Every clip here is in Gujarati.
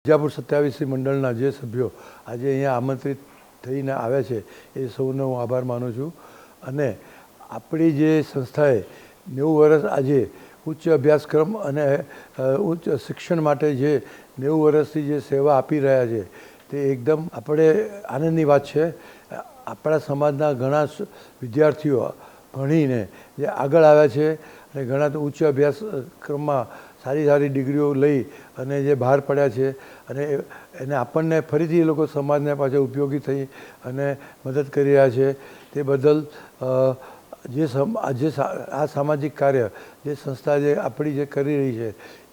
વિજાપુર 27 મંડળના જે સભ્યો આજે અહીંયા આમંત્રિત થઈને આવ્યા છે એ સૌનો હું આભાર માનું છું. અને આપણી જે સંસ્થાએ 90 વર્ષ આજે ઉચ્ચ અભ્યાસક્રમ અને ઉચ્ચ શિક્ષણ માટે જે 90 વર્ષથી જે સેવા આપી રહ્યા છે તે એકદમ આપણે આનંદની વાત છે. આપણા સમાજના ઘણા વિદ્યાર્થીઓ ભણીને જે આગળ આવ્યા છે અને ઘણા તો ઉચ્ચ અભ્યાસક્રમમાં સારી સારી ડિગ્રીઓ લઈ અને જે બહાર પડ્યા છે અને એને આપણને ફરીથી એ લોકો સમાજને પાછળ ઉપયોગી થઈ અને મદદ કરી રહ્યા છે. તે બદલ જે આ સામાજિક કાર્ય જે સંસ્થા જે આપણી જે કરી રહી છે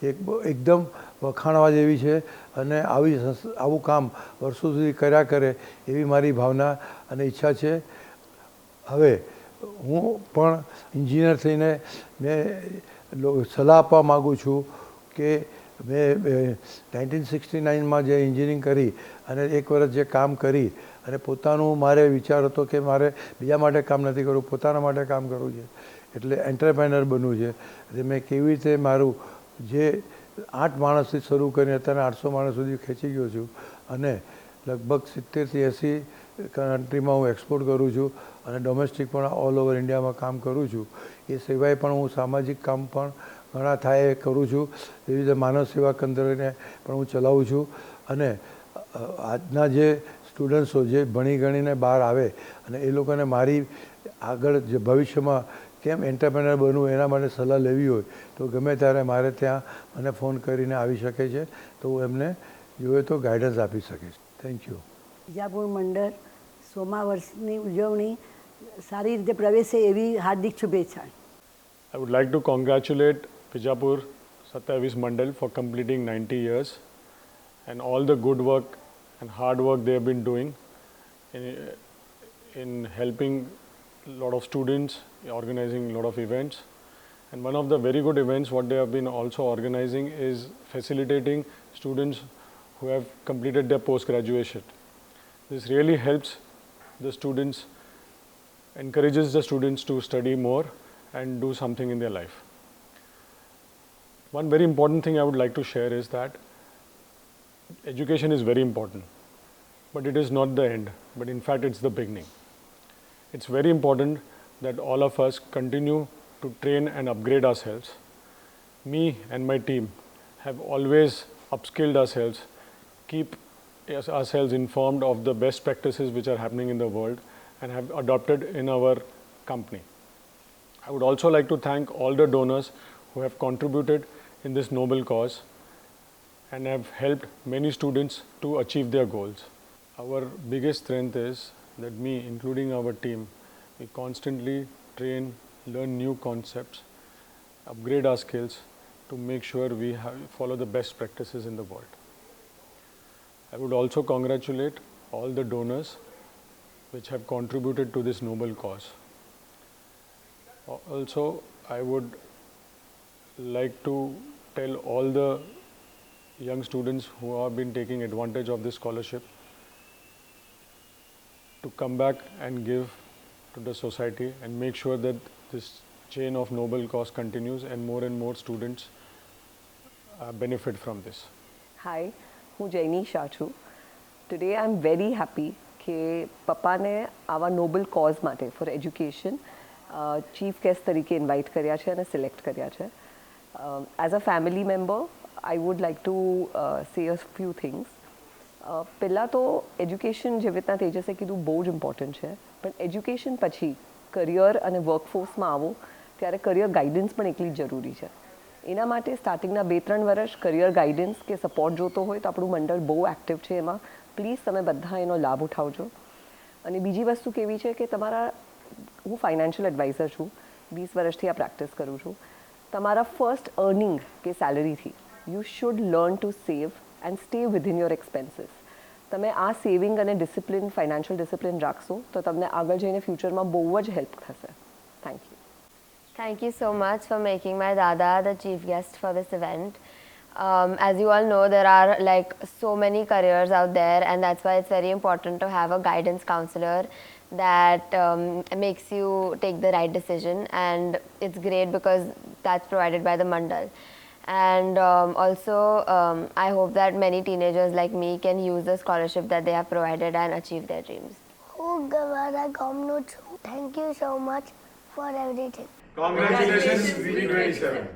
એ એકદમ વખાણવા જેવી છે અને આવું કામ વર્ષો સુધી કર્યા કરે એવી મારી ભાવના અને ઈચ્છા છે. હવે હું પણ એન્જિનિયર થઈને મેં સલાહ આપવા માગું છું કે મેં 1969માં જે એન્જિનિયરિંગ કરી અને 1 વર્ષ જે કામ કરી અને પોતાનું મારે વિચાર હતો કે મારે બીજા માટે કામ નથી કરવું, પોતાના માટે કામ કરવું છે, એટલે એન્ટરપ્રેનર બનવું છે. એટલે મેં કેવી રીતે મારું જે 8 માણસથી શરૂ કરીને અત્યારે 800 માણસ સુધી ખેંચી ગયો છું અને લગભગ 70થી 80 કન્ટ્રીમાં હું એક્સપોર્ટ કરું છું અને ડોમેસ્ટિક પણ ઓલ ઓવર ઇન્ડિયામાં કામ કરું છું. એ સિવાય પણ હું સામાજિક કામ પણ ઘણા થાય એ કરું છું. એવી રીતે માનવ સેવા કેન્દ્રને પણ હું ચલાવું છું. અને આજના જે સ્ટુડન્ટ્સો જે ભણી ગણીને બહાર આવે અને એ લોકોને મારી આગળ જે ભવિષ્યમાં કેમ એન્ટરપ્રેનર બનવું એના માટે સલાહ લેવી હોય તો ગમે ત્યારે મારે ત્યાં મને ફોન કરીને આવી શકે છે, તો હું એમને જોઈએ તો ગાઈડન્સ આપી શકીશ. Thank you. વિજાપુર મંડળ 100મા વર્ષની ઉજવણી સારી રીતે પ્રવેશે એવી હાર્દિક શુભેચ્છા. I would like to congratulate Vijapur 27 Mandal for completing 90 years and all the good work and hard work they have been doing in helping a lot of students, organizing a lot of events. And one of the very good events what they have been also organizing is facilitating students who have completed their post-graduation. This really helps the students, encourages the students to study more and do something in their life. One very important thing I would like to share is that education is very important, but it is not the end, but in fact it's the beginning. It's very important that all of us continue to train and upgrade ourselves. Me and my team have always upskilled ourselves, keep ourselves informed of the best practices which are happening in the world and have adopted in our company. I would also like to thank all the donors who have contributed in this noble cause and have helped many students to achieve their goals. Our biggest strength is that me, including our team, we constantly train, learn new concepts, upgrade our skills to make sure we follow the best practices in the world. I would also congratulate all the donors which have contributed to this noble cause. Also, I would like to tell all the young students who have been taking advantage of this scholarship to come back and give to the society and make sure that this chain of noble cause continues and more students benefit from this. Hi, હું જૈની શાહ છું. Today I am very happy કે પપ્પાને આવા નોબલ કોઝ માટે ફોર એજ્યુકેશન ચીફ ગેસ્ટ તરીકે ઇન્વાઇટ કર્યા છે અને સિલેક્ટ કર્યા છે. As a family member I would like to say a few things. પહેલાં તો એજ્યુકેશન જેવી રીતના તેજસે કીધું બહુ જ ઇમ્પોર્ટન્ટ છે, પણ એજ્યુકેશન પછી કરિયર અને વર્કફોર્સમાં આવો ત્યારે કરિયર ગાઈડન્સ પણ એટલી જ જરૂરી છે. એના માટે સ્ટાર્ટિંગના 2-3 વર્ષ કરિયર ગાઈડન્સ કે સપોર્ટ જોતો હોય તો આપણું મંડળ બહુ એક્ટિવ છે એમાં. પ્લીઝ તમે બધા એનો લાભ ઉઠાવજો. અને બીજી વસ્તુ કેવી છે કે તમારા, હું ફાઇનાન્શિયલ એડવાઇઝર છું, 20 વર્ષથી આ પ્રેક્ટિસ કરું છું. તમારા ફર્સ્ટ અર્નિંગ કે સેલરીથી you should learn to save and stay within your expenses. તમે આ સેવિંગ અને ડિસિપ્લિન, ફાઇનાન્શિયલ ડિસિપ્લિન રાખશો તો તમને આગળ જઈને ફ્યુચરમાં બહુ જ હેલ્પ થશે. Thank you. Thank you so much for making my dada the chief guest for this event. As you all know, there are like so many careers out there, and that's why it's very important to have a guidance counselor that makes you take the right decision, and it's great because that's provided by the Mandal. And also, I hope that many teenagers like me can use the scholarship that they have provided and achieve their dreams. હું ગવારા ગામનો છું. Thank you so much for everything. Congratulations, V27.